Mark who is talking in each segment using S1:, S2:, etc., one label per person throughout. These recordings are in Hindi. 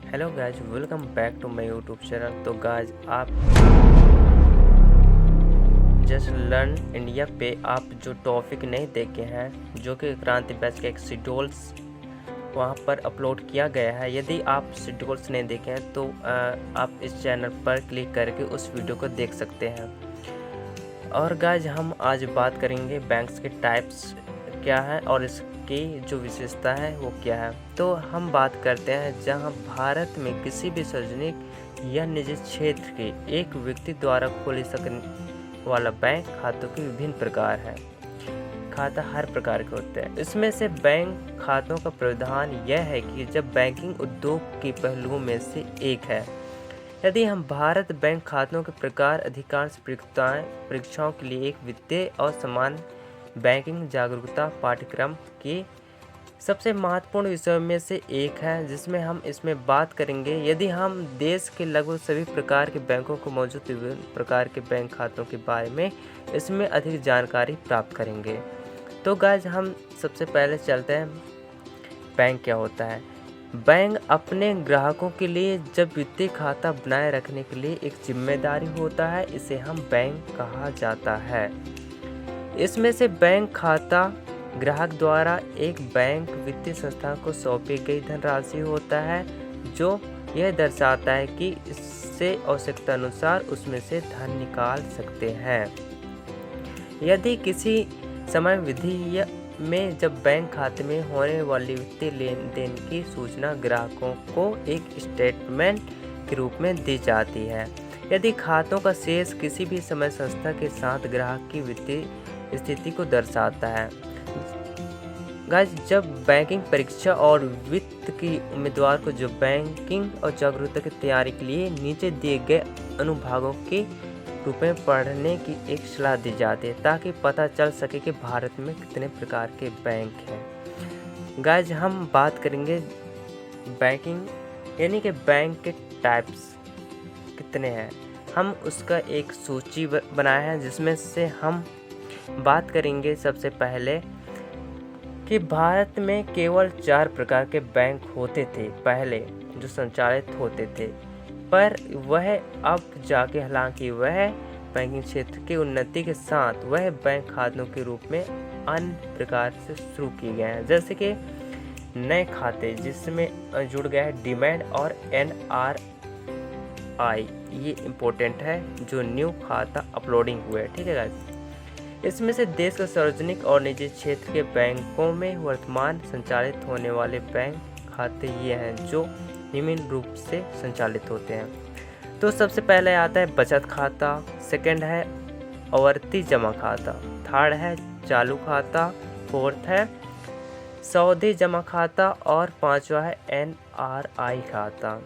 S1: Hello guys, welcome back to my youtube channel. तो गाइज, आप जस्ट लर्न इंडिया पे आप जो टॉपिक नहीं देखे हैं, जो कि क्रांति बैच का एक शेड्यूल्स वहाँ पर अपलोड किया गया है। यदि आप शेड्यूल्स नहीं देखे हैं तो आप इस चैनल पर क्लिक करके उस वीडियो को देख सकते हैं। और गाइज, हम आज बात करेंगे बैंक्स के टाइप्स क्या है और इसकी जो विशेषता है वो क्या है। तो हम बात करते हैं जहां भारत में किसी भी सार्वजनिक या निजी क्षेत्र के एक व्यक्ति द्वारा खोले सकने वाला बैंक खातों के विभिन्न प्रकार हैं। खाता हर प्रकार के होते हैं। इसमें से बैंक खातों का प्रावधान यह है कि जब बैंकिंग उद्योग के पहलुओं में से एक है। यदि हम भारत बैंक खातों के प्रकार अधिकांश परीक्षाओं के लिए एक वित्तीय और समान बैंकिंग जागरूकता पाठ्यक्रम के सबसे महत्वपूर्ण विषयों में से एक है, जिसमें हम इसमें बात करेंगे। यदि हम देश के लगभग सभी प्रकार के बैंकों को मौजूद विभिन्न प्रकार के बैंक खातों के बारे में इसमें अधिक जानकारी प्राप्त करेंगे। तो गाइस, हम सबसे पहले चलते हैं बैंक क्या होता है। बैंक अपने ग्राहकों के लिए जब वित्तीय खाता बनाए रखने के लिए एक जिम्मेदारी होता है, इसे हम बैंक कहा जाता है। इसमें से बैंक खाता ग्राहक द्वारा एक बैंक वित्तीय संस्था को सौंपी गई धनराशि होता है, जो यह दर्शाता है कि इससे आवश्यकता अनुसार उसमें से धन निकाल सकते हैं। यदि किसी समय विधि में जब बैंक खाते में होने वाली वित्तीय लेन देन की सूचना ग्राहकों को एक स्टेटमेंट के रूप में दी जाती है, यदि खातों का शेष किसी भी समय संस्था के साथ ग्राहक की वित्तीय स्थिति को दर्शाता है। गाइस, जब बैंकिंग परीक्षा और वित्त की उम्मीदवार को जो बैंकिंग और जागरूकता की तैयारी के लिए नीचे दिए गए अनुभागों के रूप में पढ़ने की एक सलाह दी जाती है, ताकि पता चल सके कि भारत में कितने प्रकार के बैंक हैं। गाइस, हम बात करेंगे बैंकिंग यानी कि बैंक के टाइप्स कितने हैं। हम उसका एक सूची बनाया है, जिसमें से हम बात करेंगे सबसे पहले कि भारत में केवल 4 प्रकार के बैंक होते थे पहले, जो संचालित होते थे, पर वह अब जाके हालांकि वह बैंकिंग क्षेत्र की उन्नति के साथ वह बैंक खातों के रूप में अन्य प्रकार से शुरू किए गए हैं, जैसे कि नए खाते जिसमें जुड़ गया है डीमैट और NRI। ये इम्पोर्टेंट है, जो न्यू खाता अपलोडिंग हुए हैं। ठीक है गाइस, इसमें से देश के सार्वजनिक और निजी क्षेत्र के बैंकों में वर्तमान संचालित होने वाले बैंक खाते ये हैं, जो निम्न रूप से संचालित होते हैं। तो सबसे पहले आता है बचत खाता, सेकंड है आवर्ती जमा खाता, थर्ड है चालू खाता, फोर्थ है सावधि जमा खाता और पांचवा है NRI खाता,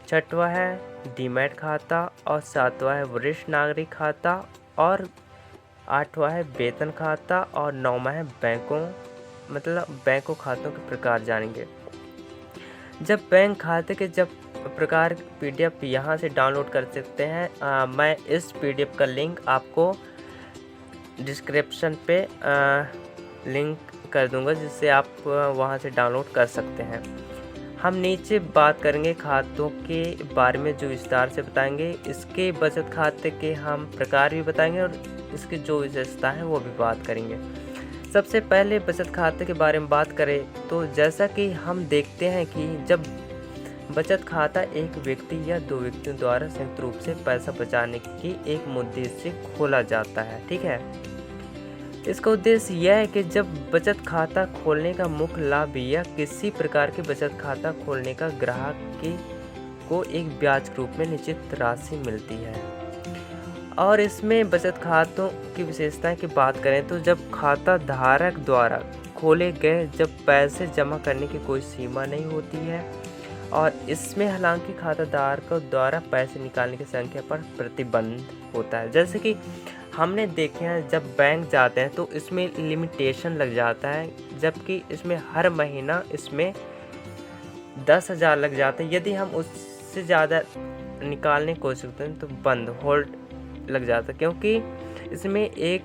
S1: छठवा है डीमैट खाता और सातवां है वरिष्ठ नागरिक खाता और आठवां है वेतन खाता और नौवां है बैंकों खातों के प्रकार जानेंगे। जब बैंक खाते के जब प्रकार PDF यहाँ से डाउनलोड कर सकते हैं। मैं इस PDF का लिंक आपको डिस्क्रिप्शन पे लिंक कर दूंगा, जिससे आप वहाँ से डाउनलोड कर सकते हैं। हम नीचे बात करेंगे खातों के बारे में, जो विस्तार से बताएंगे। इसके बचत खाते के हम प्रकार भी बताएंगे और इसकी जो विशेषता है वो भी बात करेंगे। सबसे पहले बचत खाते के बारे में बात करें तो जैसा कि हम देखते हैं कि जब बचत खाता एक व्यक्ति या दो व्यक्तियों द्वारा संयुक्त रूप से पैसा बचाने की एक उद्देश्य से खोला जाता है। ठीक है, इसका उद्देश्य यह है कि जब बचत खाता खोलने का मुख्य लाभ या किसी प्रकार के बचत खाता खोलने का ग्राहक को एक ब्याज के रूप में निश्चित राशि मिलती है। और इसमें बचत खातों की विशेषताएं की बात करें तो जब खाता धारक द्वारा खोले गए जब पैसे जमा करने की कोई सीमा नहीं होती है, और इसमें हालांकि खाता धारकों द्वारा पैसे निकालने की संख्या पर प्रतिबंध होता है। जैसे कि हमने देखे हैं, जब बैंक जाते हैं तो इसमें लिमिटेशन लग जाता है, जबकि इसमें हर महीना इसमें 10,000 लग जाते हैं। यदि हम उससे ज़्यादा निकालने की कोशिश करते हैं तो बंद होल्ड लग जाता है, क्योंकि इसमें एक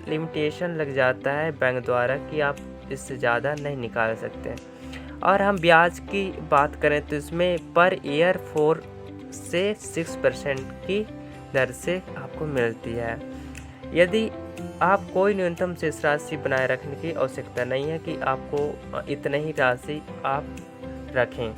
S1: लिमिटेशन लग जाता है बैंक द्वारा कि आप इससे ज़्यादा नहीं निकाल सकते। और हम ब्याज की बात करें तो इसमें पर ईयर 4 से 6% की दर से आपको मिलती है। यदि आप कोई न्यूनतम शेष राशि बनाए रखने की आवश्यकता नहीं है कि आपको इतनी ही राशि आप रखें।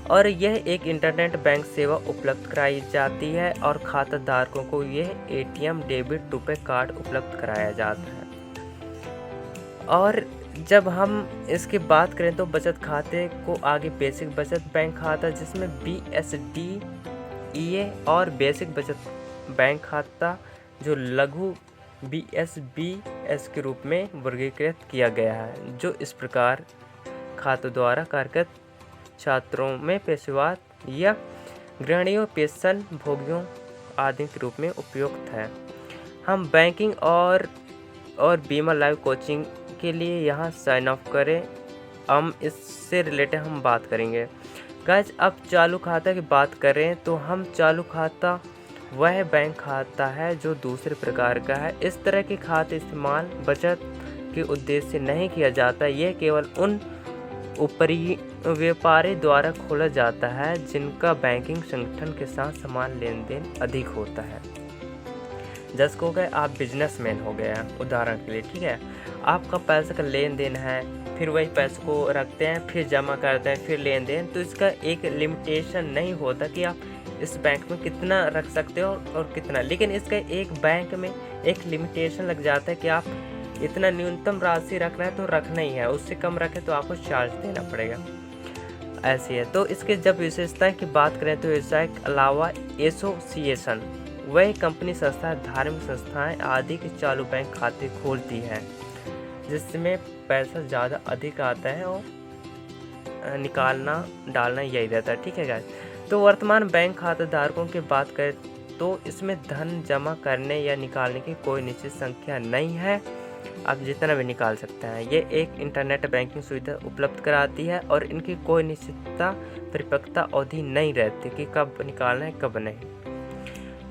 S1: और यह एक इंटरनेट बैंक सेवा उपलब्ध कराई जाती है और खाता धारकों को यह एटीएम डेबिट रुपए कार्ड उपलब्ध कराया जाता है। और जब हम इसकी बात करें तो बचत खाते को आगे बेसिक बचत बैंक खाता जिसमें BSDEA और बेसिक बचत बैंक खाता जो लघु BSBS के रूप में वर्गीकृत किया गया है, जो इस प्रकार खातों द्वारा कार्यरत छात्रों में पेशेवर या गृहिणियों पेंशन भोगियों आदि के रूप में उपयुक्त है। हम बैंकिंग और बीमा लाइव कोचिंग के लिए यहाँ साइन अप करें। हम इससे रिलेटेड हम बात करेंगे। गाइस अब चालू खाता की बात करें तो हम चालू खाता वह बैंक खाता है जो दूसरे प्रकार का है। इस तरह के खाते इस्तेमाल बचत के उद्देश्य से नहीं किया जाता। यह केवल उन ऊपरी व्यापारी द्वारा खोला जाता है जिनका बैंकिंग संगठन के साथ समान लेन देन अधिक होता है। जैसे हो गए आप बिजनेसमैन हो गए हैं उदाहरण के लिए, ठीक है, आपका पैसे का लेन देन है, फिर वही पैसे को रखते हैं, फिर जमा करते हैं, फिर लेन देन। तो इसका एक लिमिटेशन नहीं होता कि आप इस बैंक में कितना रख सकते हो और कितना, लेकिन इसका एक बैंक में एक लिमिटेशन लग जाता है कि आप इतना न्यूनतम राशि रखना है तो रखना ही है, उससे कम रखें तो आपको चार्ज देना पड़ेगा। ऐसी है। तो इसके जब विशेषताएं की बात करें तो इसके अलावा एसोसिएशन वह कंपनी संस्था धार्मिक संस्थाएं आदि के चालू बैंक खाते खोलती है जिसमें पैसा ज़्यादा अधिक आता है और निकालना डालना यही रहता है, ठीक है गाइस। तो वर्तमान बैंक खाता धारकों की बात करें तो इसमें धन जमा करने या निकालने की कोई निश्चित संख्या नहीं है, आप जितना भी निकाल सकते हैं। ये एक इंटरनेट बैंकिंग सुविधा उपलब्ध कराती है और इनकी कोई निश्चितता परिपक्वता अवधि नहीं रहती कि कब निकालना है कब नहीं।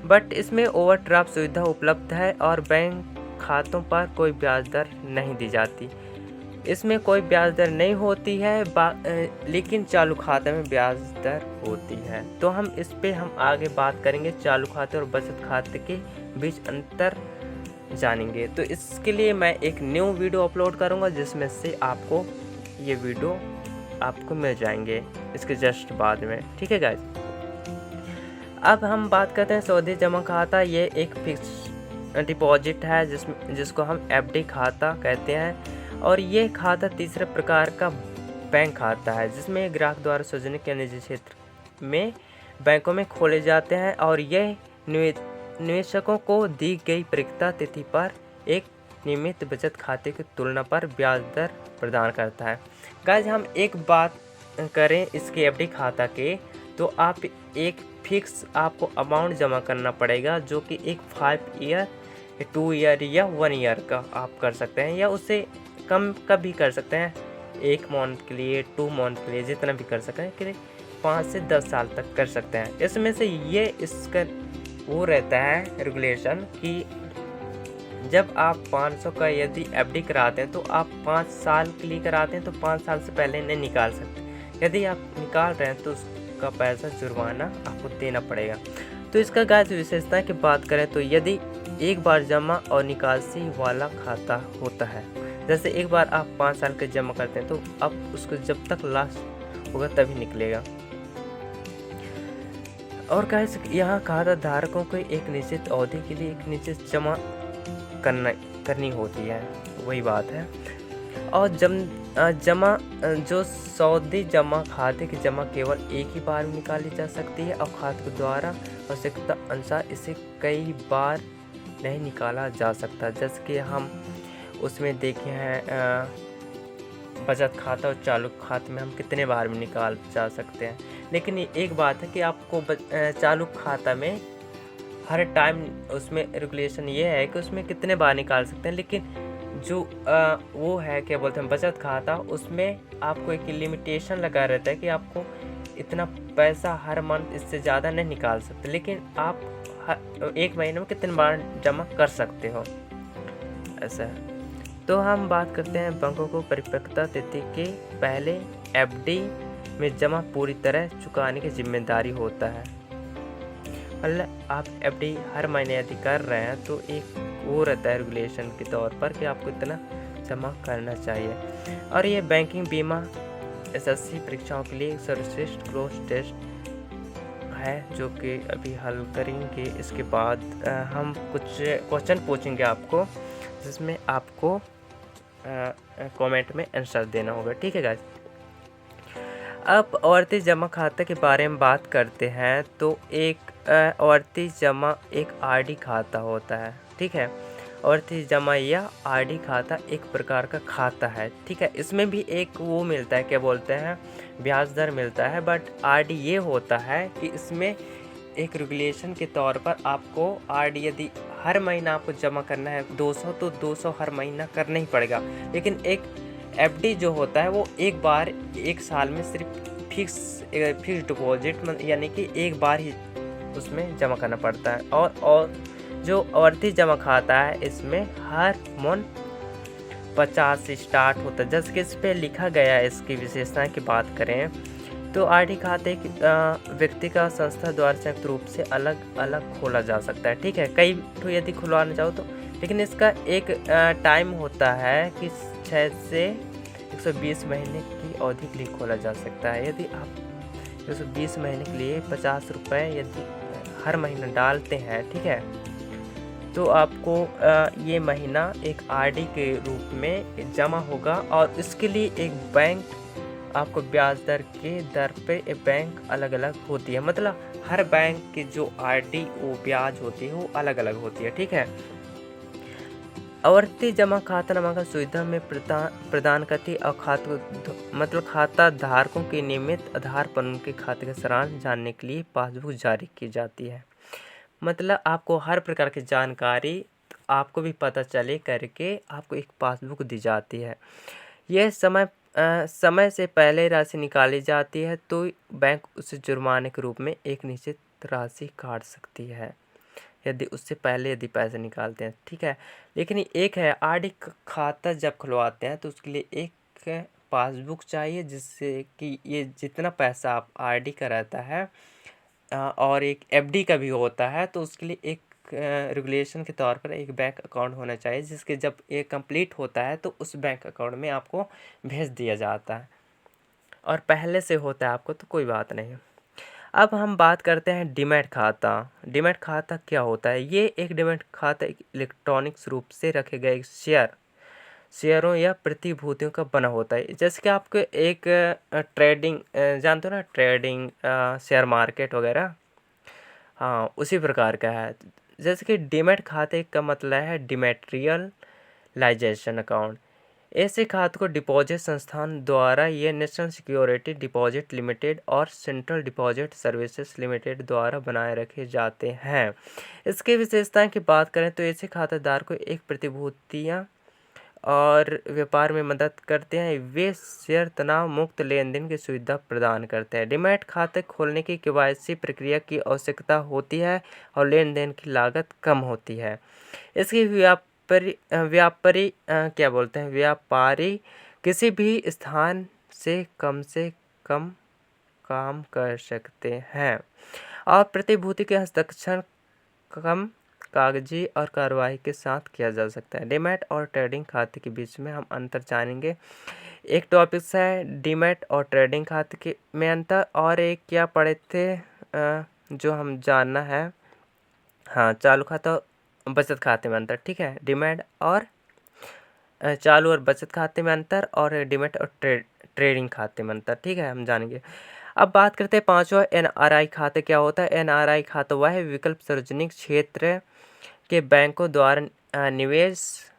S1: बट इसमें ओवरड्राफ्ट सुविधा उपलब्ध है और बैंक खातों पर कोई ब्याज दर नहीं दी जाती। इसमें कोई ब्याज दर नहीं होती है लेकिन चालू खाते में ब्याज दर होती है। तो हम इस पे हम आगे बात करेंगे, चालू खाते और बचत खाते के बीच अंतर जानेंगे। तो इसके लिए मैं एक न्यू वीडियो अपलोड करूंगा जिसमें से आपको ये वीडियो आपको मिल जाएंगे इसके जस्ट बाद में, ठीक है गाइस। अब हम बात करते हैं सावधि जमा खाता। ये एक फिक्स डिपॉजिट है जिसको हम FD खाता कहते हैं और ये खाता तीसरे प्रकार का बैंक खाता है जिसमें ग्राहक द्वारा सार्वजनिक या निजी क्षेत्र में बैंकों में खोले जाते हैं और यह निवेशकों को दी गई परिपक्वता तिथि पर एक नियमित बचत खाते की तुलना पर ब्याज दर प्रदान करता है। गाइस हम एक बात करें इसके FD खाता के तो आप एक फिक्स आपको अमाउंट जमा करना पड़ेगा जो कि एक 5 ईयर 2 ईयर या 1 ईयर का आप कर सकते हैं या उससे कम का भी कर सकते हैं, 1 मंथ के लिए 2 मंथ के लिए जितना भी कर सकते हैं कि 5 से 10 साल तक कर सकते हैं। इसमें से ये इसका वो रहता है रेगुलेशन कि जब आप 500 का यदि FD कराते हैं तो आप 5 साल के लिए कराते हैं तो 5 साल से पहले नहीं निकाल सकते। यदि आप निकाल रहे हैं तो उसका पैसा जुर्माना आपको देना पड़ेगा। तो इसका गाइस विशेषता की बात करें तो यदि एक बार जमा और निकासी वाला खाता होता है, जैसे एक बार आप 5 साल के जमा करते हैं तो अब उसको जब तक लास्ट होगा तभी निकलेगा। और गाइस यहाँ खाता धारकों को एक निश्चित अवधि के लिए एक निश्चित जमा करनी होती है, वही बात है। और जमा जो सावधि जमा खाते की जमा केवल एक ही बार में निकाली जा सकती है और खाते के द्वारा आवश्यकता अनुसार इसे कई बार नहीं निकाला जा सकता। जैसे कि हम उसमें देखे हैं बचत खाता और चालू खाते में हम कितने बार में निकाल जा सकते हैं, लेकिन एक बात है कि आपको चालू खाता में हर टाइम उसमें रेगुलेशन ये है कि उसमें कितने बार निकाल सकते हैं, लेकिन जो वो है क्या बोलते हैं बचत खाता, उसमें आपको एक लिमिटेशन लगा रहता है कि आपको इतना पैसा हर मंथ इससे ज़्यादा नहीं निकाल सकते, लेकिन आप 1 महीने में कितने बार जमा कर सकते हो, ऐसा है। तो हम बात करते हैं बैंकों को परिपक्वता तिथि के पहले एफडी में जमा पूरी तरह चुकाने की जिम्मेदारी होता है। मतलब आप एफडी हर महीने यदि कर रहे हैं तो एक वो रहता है रेगुलेशन के तौर पर कि आपको इतना जमा करना चाहिए। और ये बैंकिंग बीमा एसएससी परीक्षाओं के लिए सर्वश्रेष्ठ क्रॉस टेस्ट है जो कि अभी हल करेंगे। इसके बाद हम कुछ क्वेश्चन पूछेंगे आपको, जिसमें आपको कमेंट में आंसर देना होगा, ठीक है गाइस। अब आवर्ती जमा खाते के बारे में बात करते हैं तो एक आवर्ती जमा एक आरडी खाता होता है, ठीक है। आवर्ती जमा या आरडी खाता एक प्रकार का खाता है, ठीक है। इसमें भी एक वो मिलता है, क्या बोलते हैं, ब्याज दर मिलता है। बट आरडी ये होता है कि इसमें एक रेगुलेशन के तौर पर आपको आरडी यदि हर महीना आपको जमा करना है 200 तो 200 हर महीना करना ही पड़ेगा। लेकिन एक एफडी जो होता है वो एक बार एक साल में सिर्फ फिक्स डिपॉजिट यानी कि एक बार ही उसमें जमा करना पड़ता है। और जो आवर्ती जमा खाता है इसमें हर मन 50 से स्टार्ट होता है। जैसे कि इस पर लिखा गया है, इसकी विशेषताएं की बात करें तो आरडी खाते व्यक्ति का संस्था द्वारा संयुक्त रूप से अलग अलग खोला जा सकता है, ठीक है। कई तो यदि खुलवाना चाहो तो, लेकिन इसका एक टाइम होता है कि 6 से 120 महीने की अवधि के लिए खोला जा सकता है। यदि आप 120 महीने के लिए 50 रुपये यदि हर महीना डालते हैं, ठीक है, तो आपको ये महीना एक आरडी के रूप में जमा होगा। और इसके लिए एक बैंक आपको ब्याज दर के दर पे बैंक अलग अलग होती है। मतलब हर बैंक की जो आरडी वो ब्याज होती है वो अलग अलग होती है, ठीक है। आवर्ती जमा खाता नामक सुविधा में प्रदान करती और खाता धारकों के नियमित आधार पर उनके खाते का सारांश जानने के लिए पासबुक जारी की जाती है। मतलब आपको हर प्रकार की जानकारी आपको भी पता चले करके आपको एक पासबुक दी जाती है। यह समय से पहले राशि निकाली जाती है तो बैंक उसे जुर्माने के रूप में एक निश्चित राशि काट सकती है यदि उससे पहले यदि पैसे निकालते हैं, ठीक है। लेकिन एक है आरडी खाता जब खुलवाते हैं तो उसके लिए एक पासबुक चाहिए, जिससे कि ये जितना पैसा आप आरडी का रहता है और एक एफडी का भी होता है, तो उसके लिए एक रेगुलेशन के तौर पर एक बैंक अकाउंट होना चाहिए, जिसके जब ये कंप्लीट होता है तो उस बैंक अकाउंट में आपको भेज दिया जाता है। और पहले से होता है आपको तो कोई बात नहीं। अब हम बात करते हैं डीमैट खाता। डीमैट खाता क्या होता है? ये एक डीमैट खाता एक इलेक्ट्रॉनिक्स रूप से रखे गए शेयरों या प्रतिभूतियों का बना होता है। जैसे कि आपको एक ट्रेडिंग जानते हो ना, ट्रेडिंग शेयर मार्केट वगैरह, हाँ उसी प्रकार का है। जैसे कि डीमैट खाते का मतलब है डिमैटेरियलाइजेशन अकाउंट। ऐसे खाते को डिपॉजिट संस्थान द्वारा ये नेशनल सिक्योरिटी डिपॉजिट लिमिटेड और सेंट्रल डिपॉजिट सर्विसेज लिमिटेड द्वारा बनाए रखे जाते हैं। इसके विशेषताएं की बात करें तो ऐसे खातेदार को एक प्रतिभूतियाँ और व्यापार में मदद करते हैं। वे शेयर तनाव मुक्त लेन देन की सुविधा प्रदान करते हैं। डीमैट खाते खोलने की केवाईसी प्रक्रिया की आवश्यकता होती है और लेन देन की लागत कम होती है। इसकी व्यापारी किसी भी स्थान से कम काम कर सकते हैं और प्रतिभूति के हस्ताक्षर कम कागजी और कार्रवाई के साथ किया जा सकता है। डीमैट और ट्रेडिंग खाते के बीच में हम अंतर जानेंगे। एक टॉपिक है डीमैट और ट्रेडिंग खाते के में अंतर, और एक क्या पढ़े थे जो हम जानना है, हाँ चालू खाता बचत खाते में अंतर, ठीक है। डीमैट और चालू और बचत खाते में अंतर, और डीमैट और ट्रेडिंग खाते में अंतर, ठीक है, हम जानेंगे। अब बात करते हैं पांचवा एनआरआई खाता क्या होता है। एनआरआई खाता वह विकल्प सार्वजनिक क्षेत्र के बैंकों द्वारा निवेश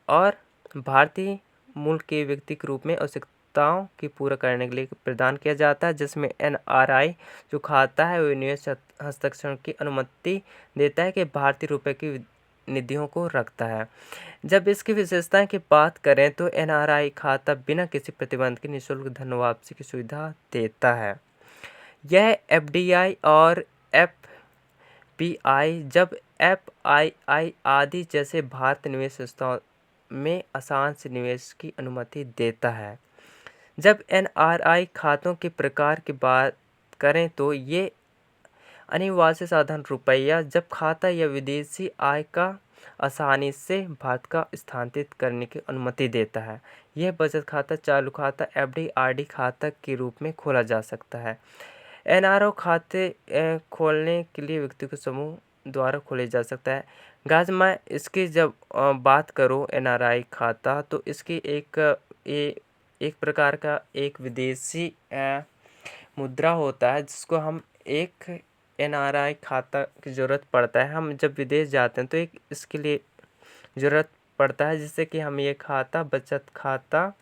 S1: और भारतीय मूल के व्यक्ति के रूप में आवश्यकताओं की पूरा करने के लिए प्रदान किया जाता है, जिसमें एनआरआई जो खाता है वो निवेश हस्ताक्षर की अनुमति देता है कि भारतीय रुपए की निधियों को रखता है। जब इसकी विशेषताएं की बात करें तो एनआरआई खाता बिना किसी प्रतिबंध के निःशुल्क धन वापसी की सुविधा देता है। यह एफडीआई और एफपीआई जब एफआईआई आदि जैसे भारतीय निवेश संस्थाओं में आसान से निवेश की अनुमति देता है। जब एनआरआई खातों के प्रकार की बात करें तो ये अनिवार्य साधन रुपया जब खाता या विदेशी आय का आसानी से भारत का स्थानांतरित करने की अनुमति देता है। यह बचत खाता, चालू खाता, एफडी, आरडी खाता के रूप में खोला जा सकता है। एनआरओ खाते खोलने के लिए व्यक्ति को समूह द्वारा खोले जा सकता है। गाइस मैं इसकी जब बात करूँ एनआरआई खाता, तो इसकी एक प्रकार का एक विदेशी मुद्रा होता है जिसको हम एक एनआरआई खाता की ज़रूरत पड़ता है। हम जब विदेश जाते हैं तो एक इसके लिए ज़रूरत पड़ता है, जिससे कि हम ये खाता बचत खाता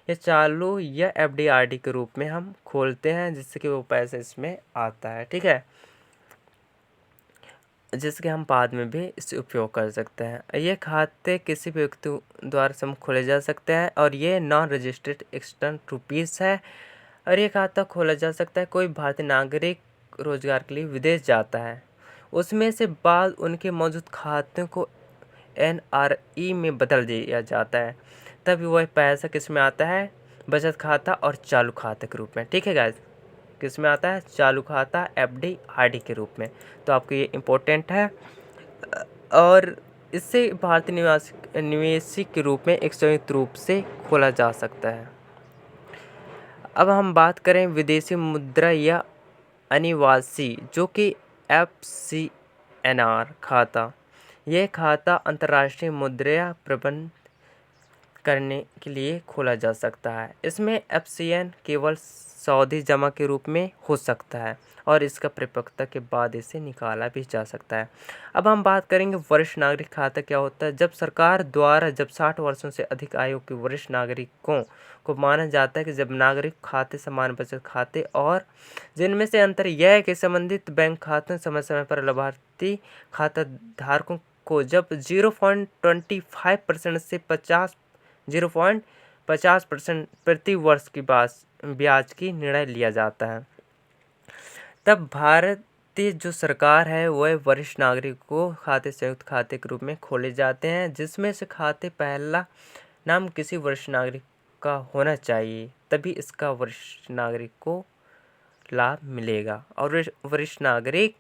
S1: या चालू या एफडी आरडी के रूप में हम खोलते हैं, जिससे कि वो पैसे इसमें आता है। ठीक है, जिसके हम बाद में भी इसे उपयोग कर सकते हैं। ये खाते किसी भी व्यक्ति द्वारा समूह खोले जा सकते हैं और ये नॉन रजिस्टर्ड एक्सटर्नल रुपीस है। और ये खाता खोला जा सकता है कोई भारतीय नागरिक रोजगार के लिए विदेश जाता है, उसमें से बाद उनके मौजूद खातों को एनआरई में बदल दिया जाता है, तभी वह पैसा किस में आता है, बचत खाता और चालू खाते के रूप में। ठीक है गाइस, किस में आता है, चालू खाता, एफडी, आरडी के रूप में। तो आपको ये इम्पोर्टेंट है। और इससे भारतीय निवेशी के रूप में एक संयुक्त रूप से खोला जा सकता है। अब हम बात करें विदेशी मुद्रा या अनिवासी, जो कि एफसीएनआर खाता। यह खाता अंतर्राष्ट्रीय मुद्रा प्रबंध करने के लिए खोला जा सकता है। इसमें एफसीएन केवल सावधि जमा के रूप में हो सकता है और इसका परिपक्वता के बाद इसे निकाला भी जा सकता है। अब हम बात करेंगे वरिष्ठ नागरिक खाता क्या होता है। जब सरकार द्वारा 60 वर्षों से अधिक आयु के वरिष्ठ नागरिकों को माना जाता है कि जब नागरिक खाते, सामान्य बचत खाते और जिनमें से अंतर यह है कि संबंधित बैंक खाते समय समय पर लाभार्थी खाता धारकों को जब 0.25% से 0.50% प्रति वर्ष की ब्याज की निर्णय लिया जाता है, तब भारतीय जो सरकार है वह वरिष्ठ नागरिक को खाते संयुक्त खाते के रूप में खोले जाते हैं, जिसमें से खाते पहला नाम किसी वरिष्ठ नागरिक का होना चाहिए, तभी इसका वरिष्ठ नागरिक को लाभ मिलेगा। और वरिष्ठ नागरिक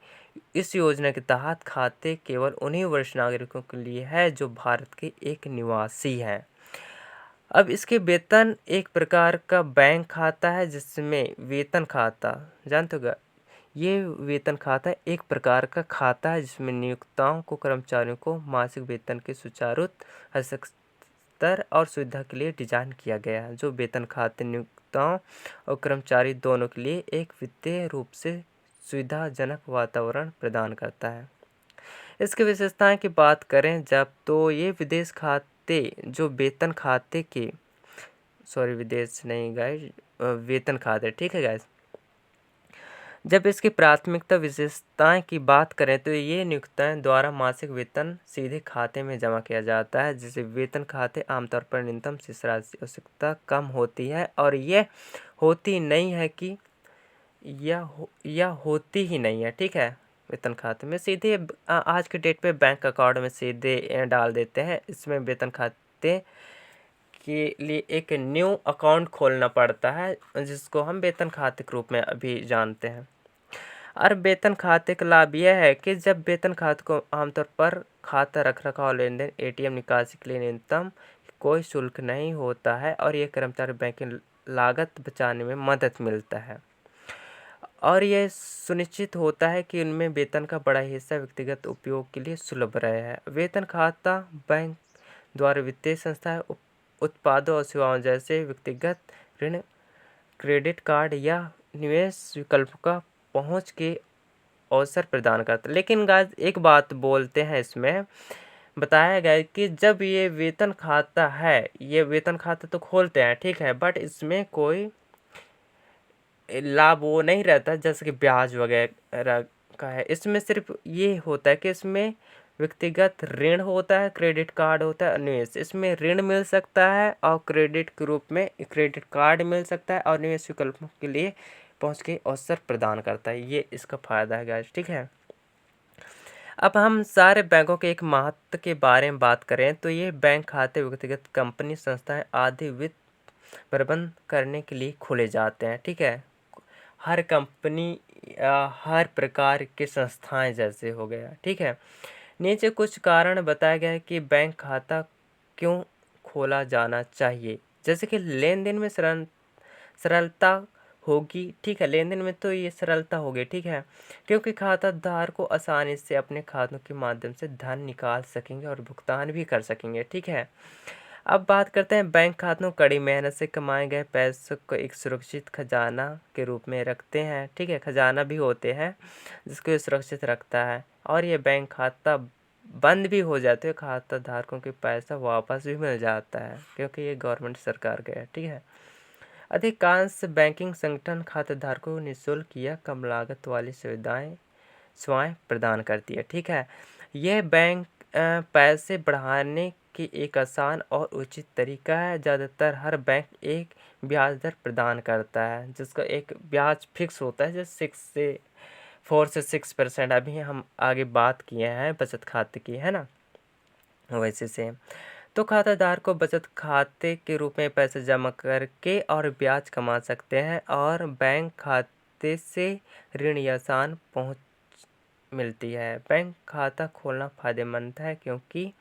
S1: इस योजना के तहत खाते केवल उन्हीं वरिष्ठ नागरिकों के लिए है जो भारत के एक निवासी हैं। अब इसके वेतन एक प्रकार का बैंक खाता है, जिसमें वेतन खाता जानते हो, ये वेतन खाता एक प्रकार का खाता है जिसमें नियोक्ताओं को कर्मचारियों को मासिक वेतन के सुचारू स्तर और सुविधा के लिए डिजाइन किया गया है। जो वेतन खाते नियोक्ताओं और कर्मचारी दोनों के लिए एक वित्तीय रूप से सुविधाजनक वातावरण प्रदान करता है। इसकी विशेषताएं की बात करें जब, तो ये विदेश खाते जो वेतन खाते के विदेश नहीं गाइस, वेतन खाते। ठीक है गाइस, जब इसकी प्राथमिकता विशेषताएं की बात करें तो ये नियोक्ताओं द्वारा मासिक वेतन सीधे खाते में जमा किया जाता है, जिसे वेतन खाते आमतौर पर न्यूनतम शेष राशि आवश्यकता कम होती है और यह होती नहीं है कि यह होती ही नहीं है। ठीक है, वेतन खाते में सीधे आज के डेट पे बैंक अकाउंट में सीधे डाल देते हैं। इसमें वेतन खाते के लिए एक न्यू अकाउंट खोलना पड़ता है, जिसको हम वेतन खाते के रूप में अभी जानते हैं। और वेतन खाते का लाभ यह है कि जब वेतन खाते को आमतौर पर खाता रख रखाव, लेन देन, एटीएम निकासी के लिए न्यूनतम कोई शुल्क नहीं होता है और यह कर्मचारी बैंक की लागत बचाने में मदद मिलता है और यह सुनिश्चित होता है कि उनमें वेतन का बड़ा हिस्सा व्यक्तिगत उपयोग के लिए सुलभ रहे है। वेतन खाता बैंक द्वारा वित्तीय संस्थाएं उत्पादों और सेवाओं जैसे व्यक्तिगत ऋण, क्रेडिट कार्ड या निवेश विकल्प का पहुंच के अवसर प्रदान करता है। लेकिन गाइस एक बात बोलते हैं, इसमें बताया गया है कि जब ये वेतन खाता है, ये वेतन खाता तो खोलते हैं, ठीक है, बट इसमें कोई लाभ वो नहीं रहता जैसे कि ब्याज वगैरह का है। इसमें सिर्फ ये होता है कि इसमें व्यक्तिगत ऋण होता है, क्रेडिट कार्ड होता है, निवेश। इसमें ऋण मिल सकता है और क्रेडिट के रूप में क्रेडिट कार्ड मिल सकता है और निवेश विकल्पों के लिए पहुंच के अवसर प्रदान करता है। ये इसका फायदा है गाइस। ठीक है, अब हम सारे बैंकों के एक महत्व के बारे में बात करें तो ये बैंक खाते व्यक्तिगत कंपनी संस्थाएं आदि वित्त प्रबंध करने के लिए खोले जाते हैं। ठीक है, हर कंपनी हर प्रकार के संस्थाएं जैसे हो गया। ठीक है, नीचे कुछ कारण बताया गया है कि बैंक खाता क्यों खोला जाना चाहिए। जैसे कि लेन देन में सरलता होगी। ठीक है, लेन देन में तो ये सरलता होगी। ठीक है, क्योंकि खाताधार को आसानी से अपने खातों के माध्यम से धन निकाल सकेंगे और भुगतान भी कर सकेंगे। ठीक है, अब बात करते हैं बैंक खातों कड़ी मेहनत से कमाए गए पैसों को एक सुरक्षित खजाना के रूप में रखते हैं। ठीक है, खजाना भी होते हैं जिसको ये सुरक्षित रखता है, और ये बैंक खाता बंद भी हो जाते हैं, खाता धारकों के पैसा वापस भी मिल जाता है क्योंकि ये गवर्नमेंट सरकार का है। ठीक है, अधिकांश बैंकिंग संगठन खाताधारकों को निःशुल्क या कम लागत वाली सेवाएं प्रदान करती है। ठीक है, यह बैंक पैसे बढ़ाने की एक आसान और उचित तरीका है। ज़्यादातर हर बैंक एक ब्याज दर प्रदान करता है जिसका एक ब्याज फिक्स होता है, जो 4 से 6% अभी हम आगे बात किए हैं बचत खाते की, है ना, वैसे से। तो खाताधार को बचत खाते के रूप में पैसे जमा करके और ब्याज कमा सकते हैं, और बैंक खाते से ऋण या आसान पहुंच मिलती है। बैंक खाता खोलना फायदेमंद है क्योंकि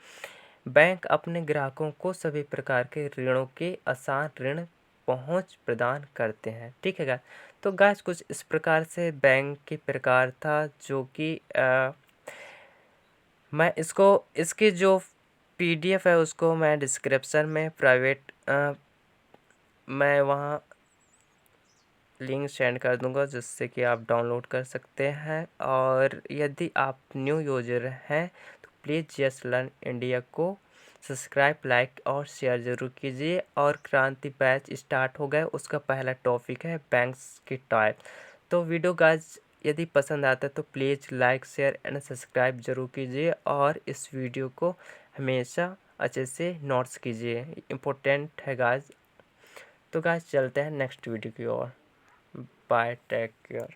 S1: बैंक अपने ग्राहकों को सभी प्रकार के ऋणों के आसान ऋण पहुंच प्रदान करते हैं। ठीक है गाइस, तो गाइस कुछ इस प्रकार से बैंक के प्रकार था, जो कि मैं इसकी जो PDF है उसको मैं डिस्क्रिप्शन में प्राइवेट मैं वहाँ लिंक सेंड कर दूंगा जिससे कि आप डाउनलोड कर सकते हैं। और यदि आप न्यू यूजर हैं तो प्लीज़ यस लर्न इंडिया को सब्सक्राइब, लाइक और शेयर ज़रूर कीजिए। और क्रांति बैच स्टार्ट हो गया, उसका पहला टॉपिक है बैंक्स के टाइप। तो वीडियो गाइस यदि पसंद आता है तो please like, share and subscribe ज़रूर कीजिए, और इस वीडियो को हमेशा अच्छे से नोट्स कीजिए, इम्पोर्टेंट है गाइस। तो गाइस चलते हैं नेक्स्ट वीडियो की ओर। Bye, take care.